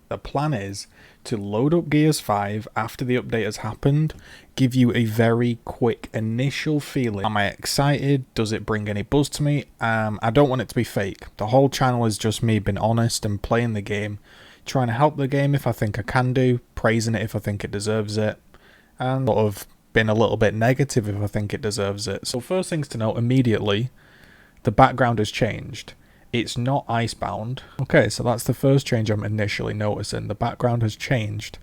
The plan is to load up Gears 5 after the update has happened, give you a very quick initial feeling. Am I excited? Does it bring any buzz to me? I don't want it to be fake. The whole channel is just me being honest and playing the game, trying to help the game if I think I can do, praising it if I think it deserves it, and sort of being a little bit negative if I think it deserves it. So first things to note immediately, the background has changed. It's not icebound. Okay, so that's the first change I'm initially noticing. The background has changed.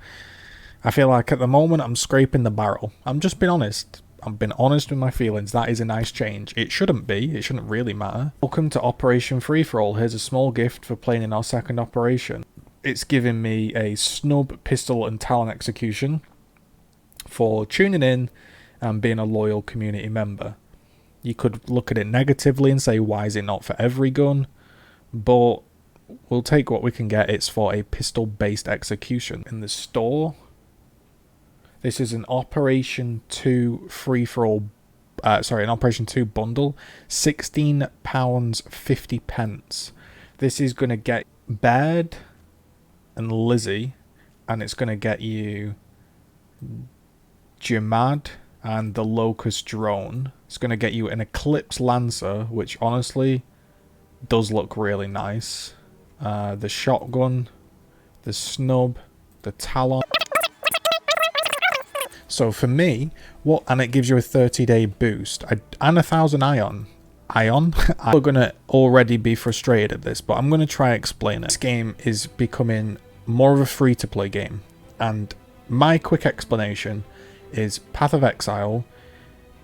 I feel like at the moment I'm scraping the barrel. I'm just being honest. I've been honest with my feelings. That is a nice change. It shouldn't be. It shouldn't really matter. Welcome to Operation Free For All. Here's a small gift for playing in our second operation. It's giving me a snub, pistol and talon execution for tuning in and being a loyal community member. You could look at it negatively and say, why is it not for every gun? But we'll take what we can get. It's for a pistol-based execution. In the store, this is an Operation 2 free-for-all, an Operation 2 bundle, £16.50. This is going to get Baird and Lizzie, and it's going to get you Jamad and the Locust drone. It's going to get you an Eclipse Lancer, which honestly does look really nice. The shotgun, the snub, the talon. So for me, and it gives you a 30-day boost and 1,000 ion. I'm going to already be frustrated at this, but I'm going to try explain it. This game is becoming more of a free-to-play game, and my quick explanation is Path of Exile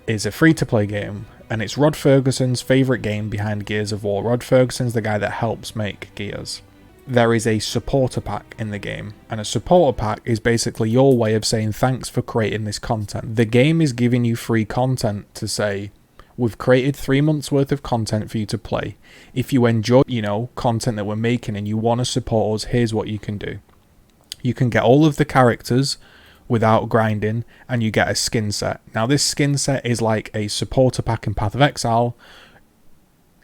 is a free-to-play game, and it's Rod Ferguson's favourite game behind Gears of War. Rod Ferguson's the guy that helps make Gears. There is a supporter pack in the game, and a supporter pack is basically your way of saying thanks for creating this content. The game is giving you free content to say, we've created 3 months worth of content for you to play. If you enjoy, content that we're making and you want to support us, here's what you can do. You can get all of the characters without grinding, and you get a skin set. Now this skin set is like a supporter pack in Path of Exile,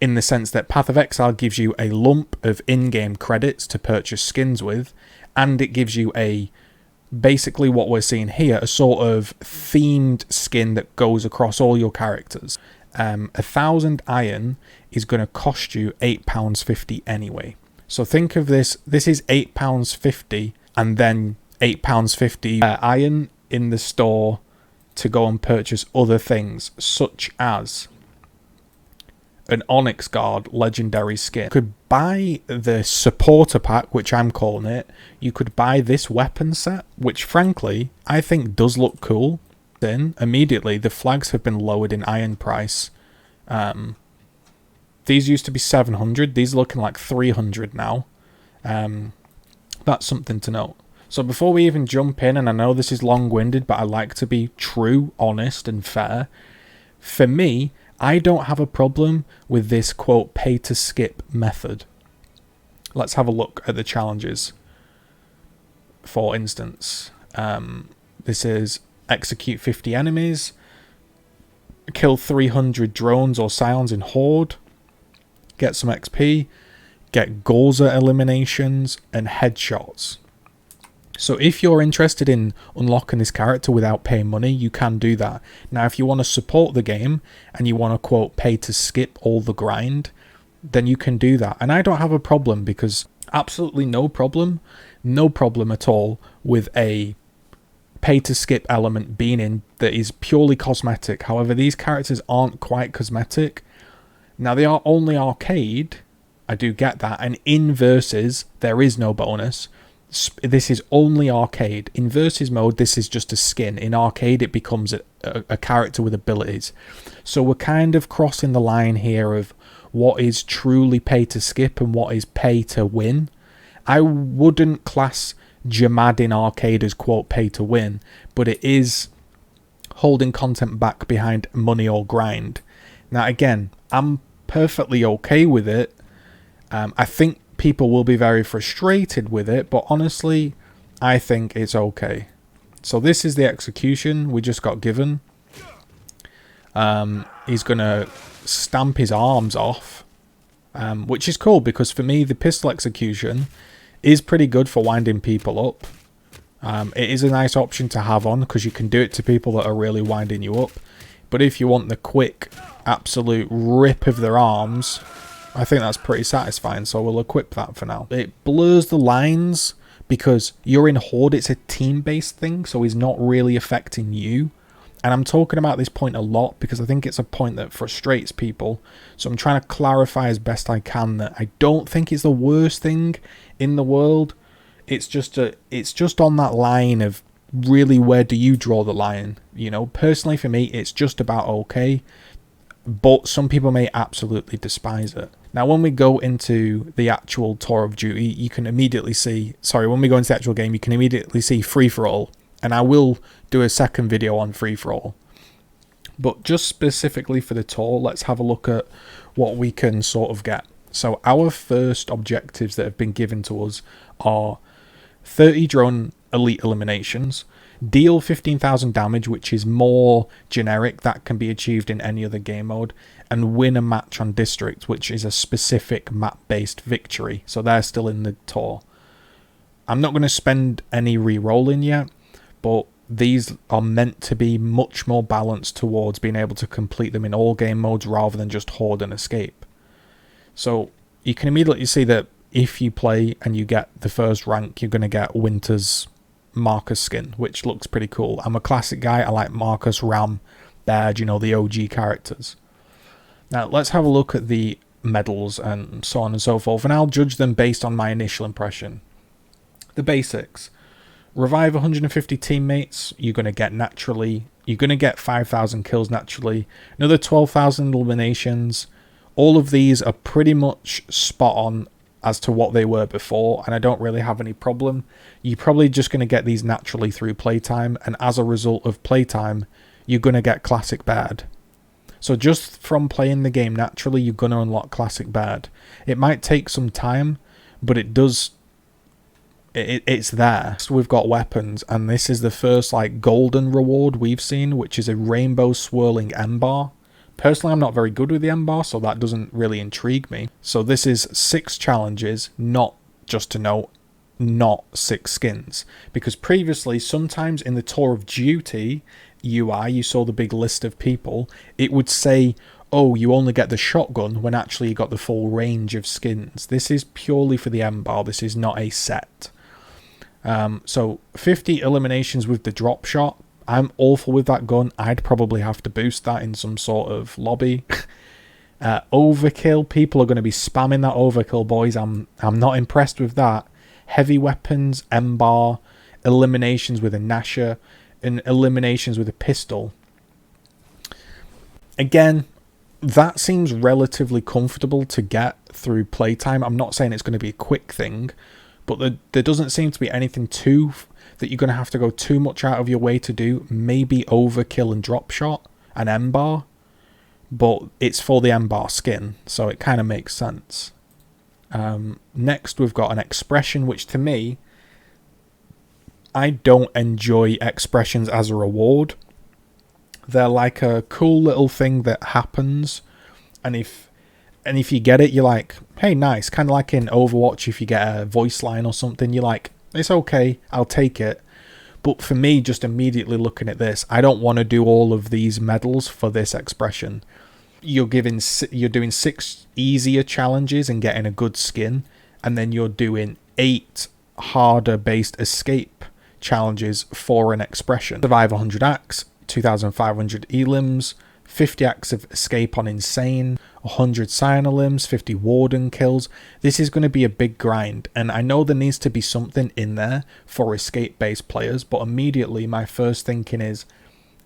in the sense that Path of Exile gives you a lump of in-game credits to purchase skins with, and it gives you basically what we're seeing here, a sort of themed skin that goes across all your characters. 1,000 iron is going to cost you £8.50 anyway. So think of this is £8.50 and then £8.50 iron in the store to go and purchase other things, such as an Onyx Guard legendary skin. You could buy the supporter pack, which I'm calling it. You could buy this weapon set, which frankly I think does look cool. Then immediately the flags have been lowered in iron price. These used to be 700. These are looking like 300 now. That's something to note. So before we even jump in, and I know this is long-winded, but I like to be true, honest, and fair. For me, I don't have a problem with this, quote, pay-to-skip method. Let's have a look at the challenges. For instance, this is execute 50 enemies, kill 300 drones or scions in Horde, get some XP, get Gorza eliminations, and headshots. So if you're interested in unlocking this character without paying money, you can do that. Now, if you want to support the game and you want to, quote, pay to skip all the grind, then you can do that. And I don't have a problem, because absolutely no problem at all with a pay to skip element being in that is purely cosmetic. However, these characters aren't quite cosmetic. Now, they are only arcade. I do get that. And in Versus, there is no bonus. This is only arcade. In Versus mode, this is just a skin. In arcade, it becomes a character with abilities. So we're kind of crossing the line here of what is truly pay to skip and what is pay to win. I wouldn't class Jamad in arcade as, quote, pay to win, but it is holding content back behind money or grind. Now, again, I'm perfectly okay with it. I think people will be very frustrated with it, but honestly, I think it's okay. So this is the execution we just got given. He's gonna stamp his arms off, which is cool, because for me the pistol execution is pretty good for winding people up. It is a nice option to have on because you can do it to people that are really winding you up. But if you want the quick, absolute rip of their arms, I think that's pretty satisfying, so we'll equip that for now. It blurs the lines because you're in Horde, it's a team-based thing, so it's not really affecting you. And I'm talking about this point a lot because I think it's a point that frustrates people. So I'm trying to clarify as best I can that I don't think it's the worst thing in the world. It's just on that line of really where do you draw the line? You know, personally for me, it's just about okay. But some people may absolutely despise it. Now, when we go into the actual Tour of Duty, you can immediately see... Sorry, when we go into the actual game, you can immediately see free-for-all. And I will do a second video on free-for-all. But just specifically for the Tour, let's have a look at what we can sort of get. So our first objectives that have been given to us are 30 drone elite eliminations, deal 15,000 damage, which is more generic, that can be achieved in any other game mode, and win a match on district, which is a specific map-based victory. So they're still in the Tour. I'm not going to spend any re-rolling yet, but these are meant to be much more balanced towards being able to complete them in all game modes rather than just Horde and Escape. So you can immediately see that if you play and you get the first rank, you're going to get Winter's Marcus skin, which looks pretty cool. I'm a classic guy. I like Marcus, Ram, Baird, you know, the OG characters. Now, let's have a look at the medals and so on and so forth, and I'll judge them based on my initial impression. The basics. Revive 150 teammates, you're going to get naturally. You're going to get 5,000 kills naturally. Another 12,000 eliminations. All of these are pretty much spot on as to what they were before, and I don't really have any problem. You're probably just going to get these naturally through playtime, and as a result of playtime, you're going to get Classic Baird. So just from playing the game naturally, you're going to unlock Classic Baird. It might take some time, but it does... It's there. So we've got weapons, and this is the first like golden reward we've seen, which is a rainbow swirling M-bar. Personally, I'm not very good with the M-bar, so that doesn't really intrigue me. So this is 6 challenges, not, just to note, not 6 skins. Because previously, sometimes in the Tour of Duty UI, you saw the big list of people, it would say, oh, you only get the shotgun, when actually you got the full range of skins. This is purely for the M-bar, this is not a set. So 50 eliminations with the drop shot. I'm awful with that gun. I'd probably have to boost that in some sort of lobby. Overkill. People are going to be spamming that overkill, boys. I'm not impressed with that. Heavy weapons, M-bar, eliminations with a Nasher, and eliminations with a pistol. Again, that seems relatively comfortable to get through playtime. I'm not saying it's going to be a quick thing, but there doesn't seem to be anything that you're going to have to go too much out of your way to do. Maybe overkill and drop shot and M-bar, but it's for the M-bar skin, so it kind of makes sense. Next, we've got an expression, which to me, I don't enjoy expressions as a reward. They're like a cool little thing that happens, and if you get it, you're like, hey, nice. Kind of like in Overwatch, if you get a voice line or something, you're like, it's okay, I'll take it. But for me, just immediately looking at this, I don't want to do all of these medals for this expression. You're doing 6 easier challenges and getting a good skin, and then you're doing 8 harder based escape challenges for an expression. Survive 100 acts, 2,500 elims, 50 acts of escape on insane, 100 Cyanolims, 50 warden kills. This is going to be a big grind, and I know there needs to be something in there for escape based players, but immediately my first thinking is,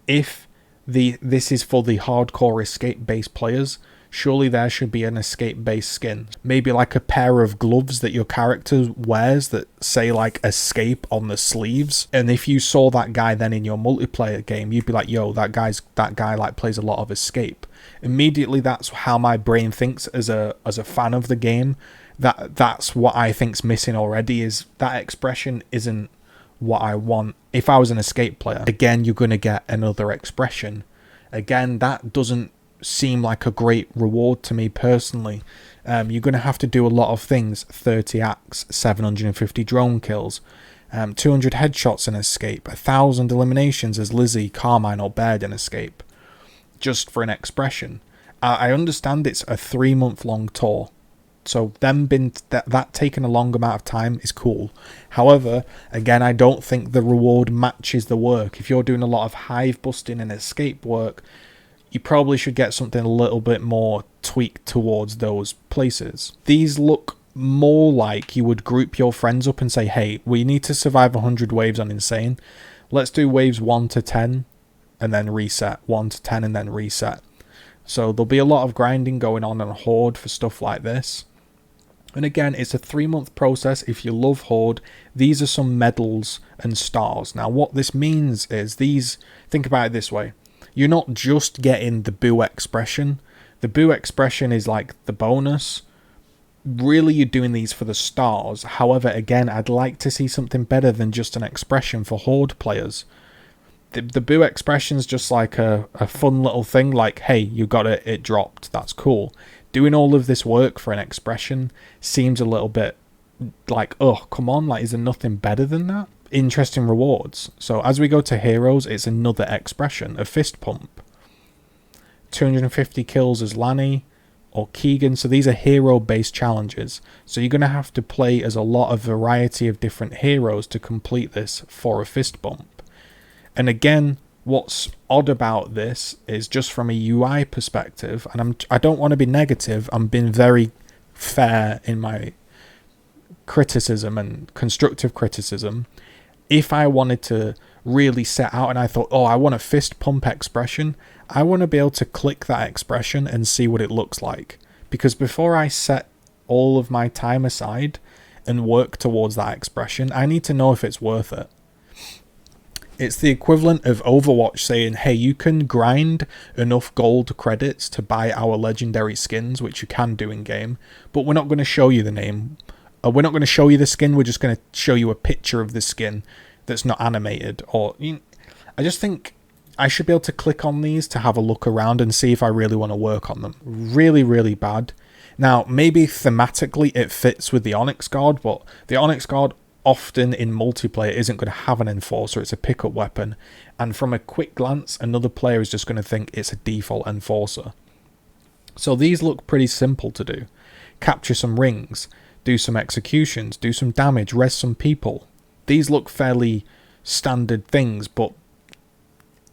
if this is for the hardcore escape based players, surely there should be an escape based skin. Maybe like a pair of gloves that your character wears that say like escape on the sleeves, and if you saw that guy then in your multiplayer game, you'd be like, yo, that guy like plays a lot of escape. Immediately that's how my brain thinks as a fan of the game. That's what I think's missing already, is that expression isn't what I want. If I was an escape player, again, you're going to get another expression. Again, that doesn't seem like a great reward to me personally. You're going to have to do a lot of things. 30 acts, 750 drone kills, 200 headshots in Escape, 1,000 eliminations as Lizzie, Carmine or Baird in Escape, just for an expression. I understand it's a 3-month-long tour, so that taking a long amount of time is cool. However, again, I don't think the reward matches the work. If you're doing a lot of hive busting and escape work, you probably should get something a little bit more tweaked towards those places. These look more like you would group your friends up and say, hey, we need to survive 100 waves on Insane. Let's do waves 1 to 10 and then reset. 1 to 10 and then reset. So there'll be a lot of grinding going on Horde for stuff like this. And again, it's a 3-month process. If you love Horde, these are some medals and stars. Now, what this means is think about it this way. You're not just getting the boo expression. The boo expression is like the bonus. Really, you're doing these for the stars. However, again, I'd like to see something better than just an expression for Horde players. The boo expression is just like a fun little thing, like, hey, you got it dropped, that's cool. Doing all of this work for an expression seems a little bit like, oh, come on, like, is there nothing better than that? Interesting rewards. So as we go to heroes, it's another expression, a fist pump. 250 kills as Lanny or Keegan. So these are hero-based challenges. So you're going to have to play as a lot of variety of different heroes to complete this for a fist bump. And again, what's odd about this is just from a UI perspective, and I don't want to be negative, I'm being very fair in my criticism and constructive criticism. If I wanted to really set out and I thought, oh, I want a fist pump expression, I want to be able to click that expression and see what it looks like. Because before I set all of my time aside and work towards that expression, I need to know if it's worth it. It's the equivalent of Overwatch saying, hey, you can grind enough gold credits to buy our legendary skins, which you can do in game, but we're not going to show you the name. We're not going to show you the skin, we're just going to show you a picture of the skin that's not animated. I just think I should be able to click on these to have a look around and see if I really want to work on them. Really, really bad. Now, maybe thematically it fits with the Onyx Guard, but the Onyx Guard often in multiplayer isn't going to have an enforcer, it's a pickup weapon, and from a quick glance another player is just going to think it's a default enforcer. So these look pretty simple to do. Capture some rings, do some executions, do some damage, res some people. These look fairly standard things, but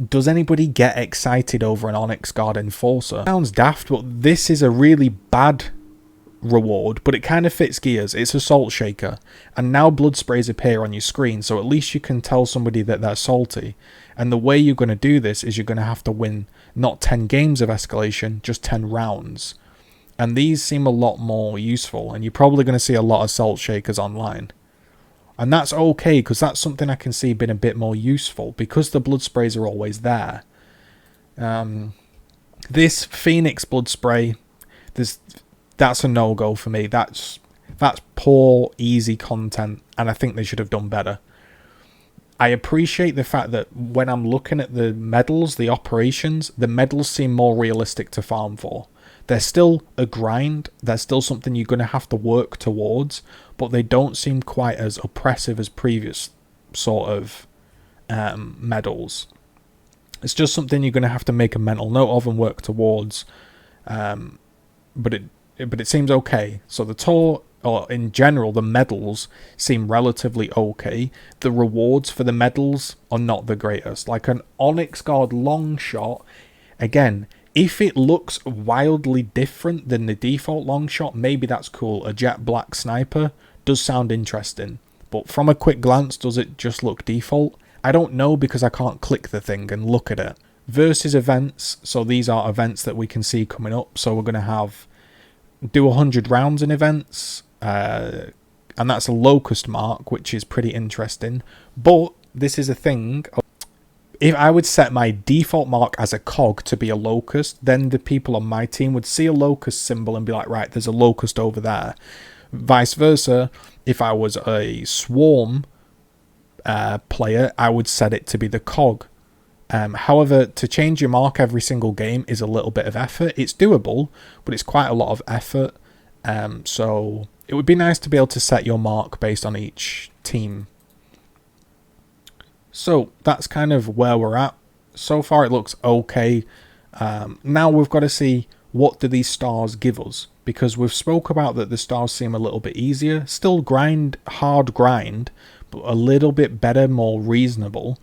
does anybody get excited over an Onyx Guard enforcer? Sounds daft, but this is a really bad reward, but it kind of fits gears. It's a salt shaker, and now blood sprays appear on your screen, so at least you can tell somebody that they're salty. And the way you're going to do this is you're going to have to win not 10 games of escalation, just 10 rounds. And these seem a lot more useful, and you're probably going to see a lot of salt shakers online. And that's okay, because that's something I can see being a bit more useful, because the blood sprays are always there. This Phoenix blood spray, that's a no-go for me. That's poor, easy content, and I think they should have done better. I appreciate the fact that when I'm looking at the medals, the operations, the medals seem more realistic to farm for. They're still a grind, they're still something you're going to have to work towards, but they don't seem quite as oppressive as previous sort of medals. It's just something you're going to have to make a mental note of and work towards, but it seems okay. So the tour, or in general, the medals seem relatively okay. The rewards for the medals are not the greatest. Like an Onyx Guard long shot, again, if it looks wildly different than the default long shot, maybe that's cool. A jet black sniper does sound interesting, but from a quick glance, does it just look default? I don't know, because I can't click the thing and look at it. Versus events, so these are events that we can see coming up. So we're going to do 100 rounds in events, and that's a locust mark, which is pretty interesting. But this is a thing. If I would set my default mark as a cog to be a locust, then the people on my team would see a locust symbol and be like, right, there's a locust over there. Vice versa, if I was a swarm player, I would set it to be the cog. However, to change your mark every single game is a little bit of effort. It's doable, but it's quite a lot of effort. So it would be nice to be able to set your mark based on each team. So that's kind of where we're at. So far it looks okay. Now we've got to see, what do these stars give us? Because we've spoke about that the stars seem a little bit easier. Still hard grind, but a little bit better, more reasonable.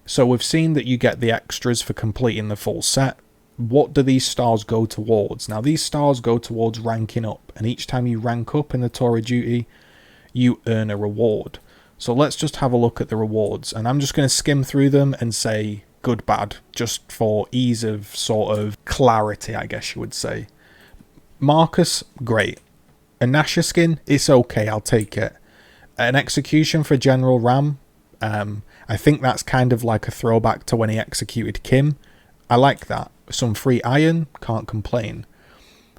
So we've seen that you get the extras for completing the full set. What do these stars go towards? Now these stars go towards ranking up, and each time you rank up in the Tour of Duty, you earn a reward. So let's just have a look at the rewards, and I'm just going to skim through them and say good, bad, just for ease of sort of clarity, I guess you would say. Marcus, great. A Nasher skin, it's okay, I'll take it. An execution for General Ram, I think that's kind of like a throwback to when he executed Kim. I like that. Some free iron, can't complain.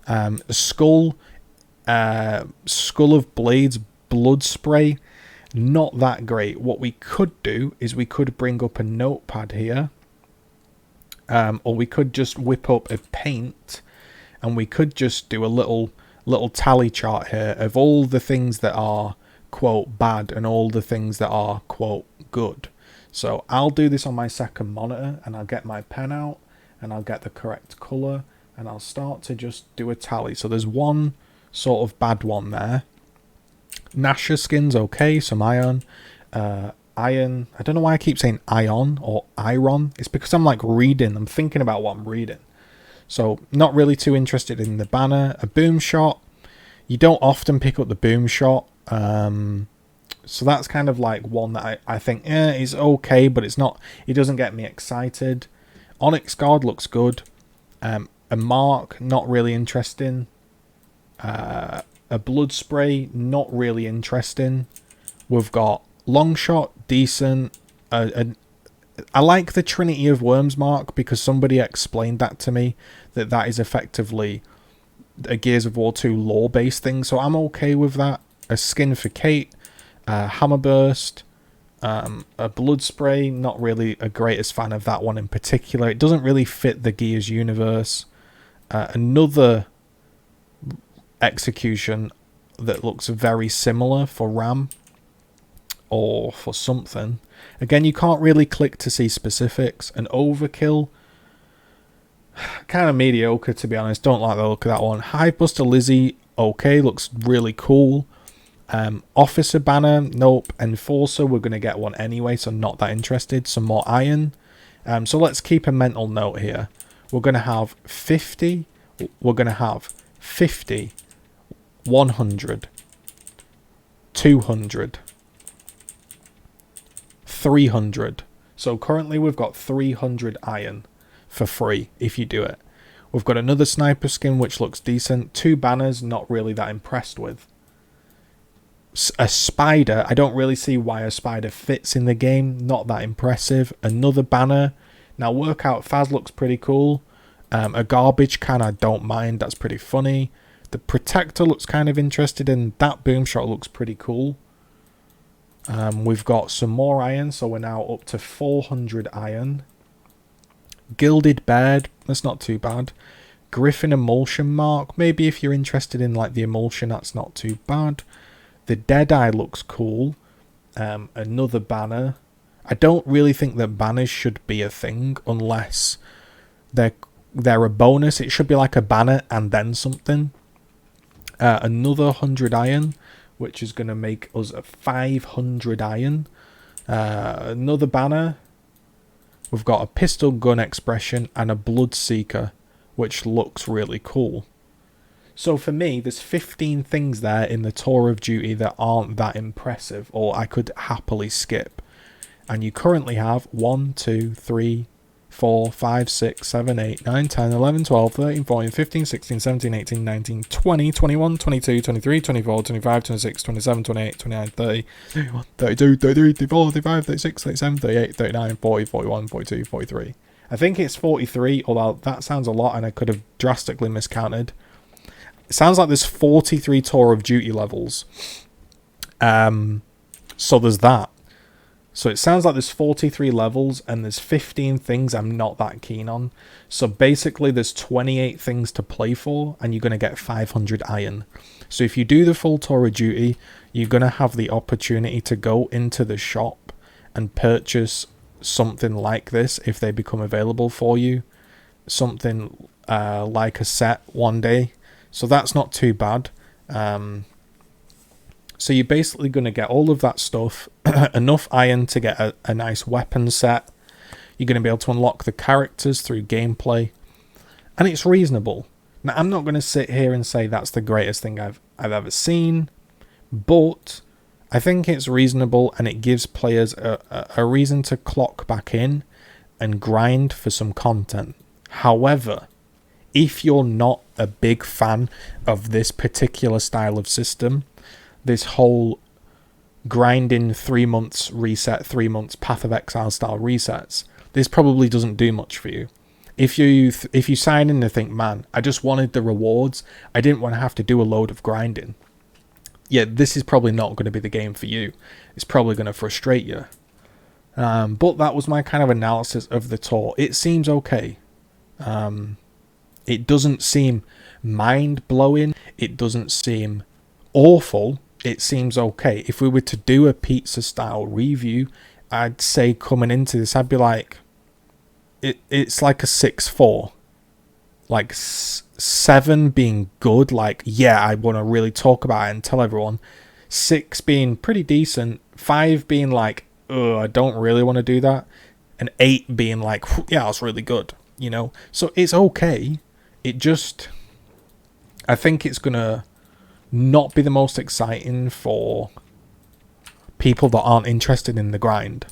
A skull of blades, blood spray, not that great. What we could do is we could bring up a notepad here, or we could just whip up a paint, and we could just do a little tally chart here of all the things that are quote bad and all the things that are quote good. So I'll do this on my second monitor, and I'll get my pen out and I'll get the correct color, and I'll start to just do a tally. So there's one sort of bad one there. Nasher skin's okay, some iron. Iron, I don't know why I keep saying ion or iron. It's because I'm like reading, I'm thinking about what I'm reading. So not really too interested in the banner. A boom shot, you don't often pick up the boom shot. So that's kind of like one that I think is okay, but it's not, it doesn't get me excited. Onyx Guard looks good. A mark, not really interesting. A blood spray, not really interesting. We've got long shot, decent. I like the Trinity of Worms mark, because somebody explained that to me, that is effectively a Gears of War 2 lore based thing, so I'm okay with that. A skin for Kate, hammer burst, a blood spray, not really a greatest fan of that one in particular. It doesn't really fit the Gears universe. Another execution that looks very similar for Ram or for something. Again, you can't really click to see specifics. An overkill, kind of mediocre to be honest. Don't like the look of that one. Hivebuster Lizzie, okay, looks really cool. Officer banner, nope. Enforcer, we're going to get one anyway, so not that interested. Some more iron. So let's keep a mental note here. We're going to have 50. We're going to have 50, 100, 200, 300. So currently we've got 300 iron for free if you do it. We've got another sniper skin which looks decent. 2 banners, not really that impressed with. A spider, I don't really see why a spider fits in the game, not that impressive. Another banner. Now Workout Faz looks pretty cool. A garbage can, I don't mind, that's pretty funny. The Protector looks kind of interested in. That boom shot looks pretty cool. We've got some more iron, so we're now up to 400 iron. Gilded Bird, that's not too bad. Griffin Emulsion Mark, maybe if you're interested in like the emulsion, that's not too bad. The Deadeye looks cool. Another banner. I don't really think that banners should be a thing unless they're a bonus. It should be like a banner and then something. Another 100 iron, which is going to make us a 500 iron. Another banner. We've got a pistol gun expression and a blood seeker, which looks really cool. So for me, there's 15 things there in the Tour of Duty that aren't that impressive, or I could happily skip. And you currently have 1, 2, 3, 4, 5, 6, 7, 8, 9, 10, 11, 12, 13, 14, 15, 16, 17, 18, 19, 20, 21, 22, 23, 24, 25, 26, 27, 28, 29, 30, 31, 32, 33, 34, 35, 36, 37, 38, 39, 40, 41, 42, 43. I think it's 43, although that sounds a lot and I could have drastically miscounted. It sounds like there's 43 Tour of Duty levels. So there's that. So it sounds like there's 43 levels and there's 15 things I'm not that keen on. So basically there's 28 things to play for and you're going to get 500 iron. So if you do the full tour of duty, you're going to have the opportunity to go into the shop and purchase something like this if they become available for you. Something like a set one day. So that's not too bad. So you're basically going to get all of that stuff, enough iron to get a nice weapon set. You're going to be able to unlock the characters through gameplay. And it's reasonable. Now, I'm not going to sit here and say that's the greatest thing I've ever seen. But I think it's reasonable and it gives players a reason to clock back in and grind for some content. However, if you're not a big fan of this particular style of system, this whole grinding 3 months reset, 3 months Path of Exile style resets, this probably doesn't do much for you. If you sign in and think, man, I just wanted the rewards, I didn't want to have to do a load of grinding, yeah, this is probably not going to be the game for you. It's probably going to frustrate you. But that was my kind of analysis of the tour. It seems okay. It doesn't seem mind-blowing. It doesn't seem awful. It seems okay. If we were to do a pizza style review, I'd say coming into this, I'd be like, it's like a 6-4. Like 7 being good, like, yeah, I want to really talk about it and tell everyone. 6 being pretty decent. 5 being like, ugh, I don't really want to do that. And 8 being like, yeah, it's really good, you know? So it's okay. It just, I think it's going to not be the most exciting for people that aren't interested in the grind,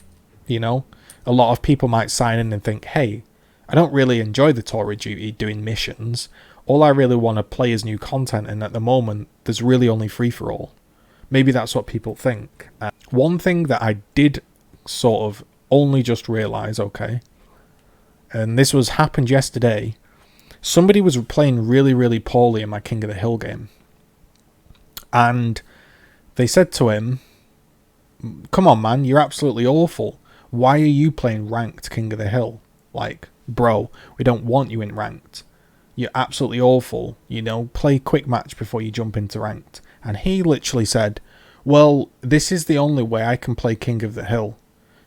you know? A lot of people might sign in and think, hey, I don't really enjoy the tour of duty doing missions. All I really want to play is new content, and at the moment, there's really only free-for-all. Maybe that's what people think. One thing that I did sort of only just realise, okay, and this happened yesterday, somebody was playing really, really poorly in my King of the Hill game. And they said to him, come on, man, you're absolutely awful. Why are you playing ranked King of the Hill? Like, bro, we don't want you in ranked. You're absolutely awful. You know, play quick match before you jump into ranked. And he literally said, well, this is the only way I can play King of the Hill.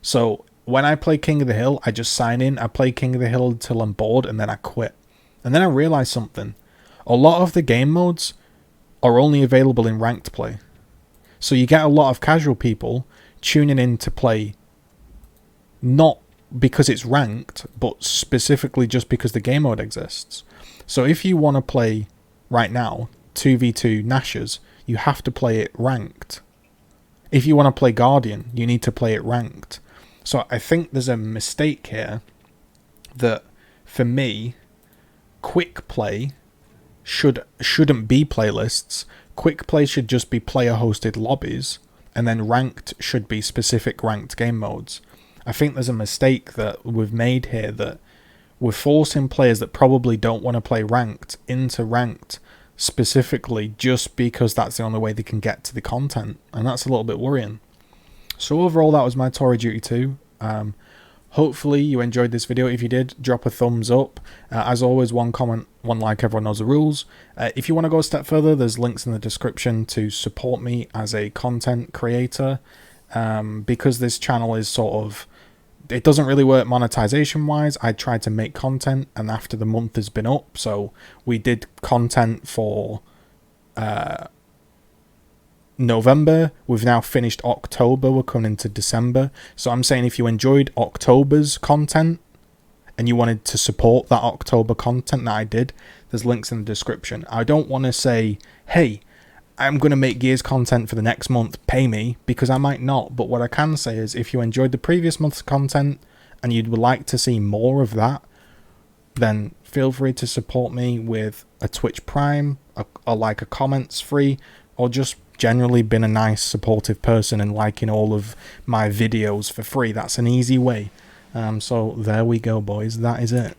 So when I play King of the Hill, I just sign in, I play King of the Hill until I'm bored, and then I quit. And then I realised something. A lot of the game modes are only available in ranked play. So you get a lot of casual people tuning in to play not because it's ranked, but specifically just because the game mode exists. So if you want to play right now 2v2 Nashers, you have to play it ranked. If you want to play Guardian, you need to play it ranked. So I think there's a mistake here that, for me, quick play shouldn't be playlists. Quick play should just be player-hosted lobbies, and then ranked should be specific ranked game modes. I think there's a mistake that we've made here, that we're forcing players that probably don't want to play ranked into ranked specifically just because that's the only way they can get to the content, and that's a little bit worrying. So overall, that was my Tour of Duty 2. Hopefully you enjoyed this video. If you did, drop a thumbs up. As always, one comment, one like, everyone knows the rules. If you want to go a step further, there's links in the description to support me as a content creator. Because this channel is sort of, it doesn't really work monetization wise. I tried to make content, and after the month has been up, so we did content for November. We've now finished October. We're coming into December. So I'm saying if you enjoyed October's content and you wanted to support that October content that I did, there's links in the description. I don't want to say, hey, I'm going to make Gears content for the next month, pay me, because I might not. But what I can say is, if you enjoyed the previous month's content and you'd like to see more of that, then feel free to support me with a Twitch Prime, or like a comments free, or just generally been a nice supportive person and liking all of my videos for free. That's an easy way. So there we go, boys. That is it.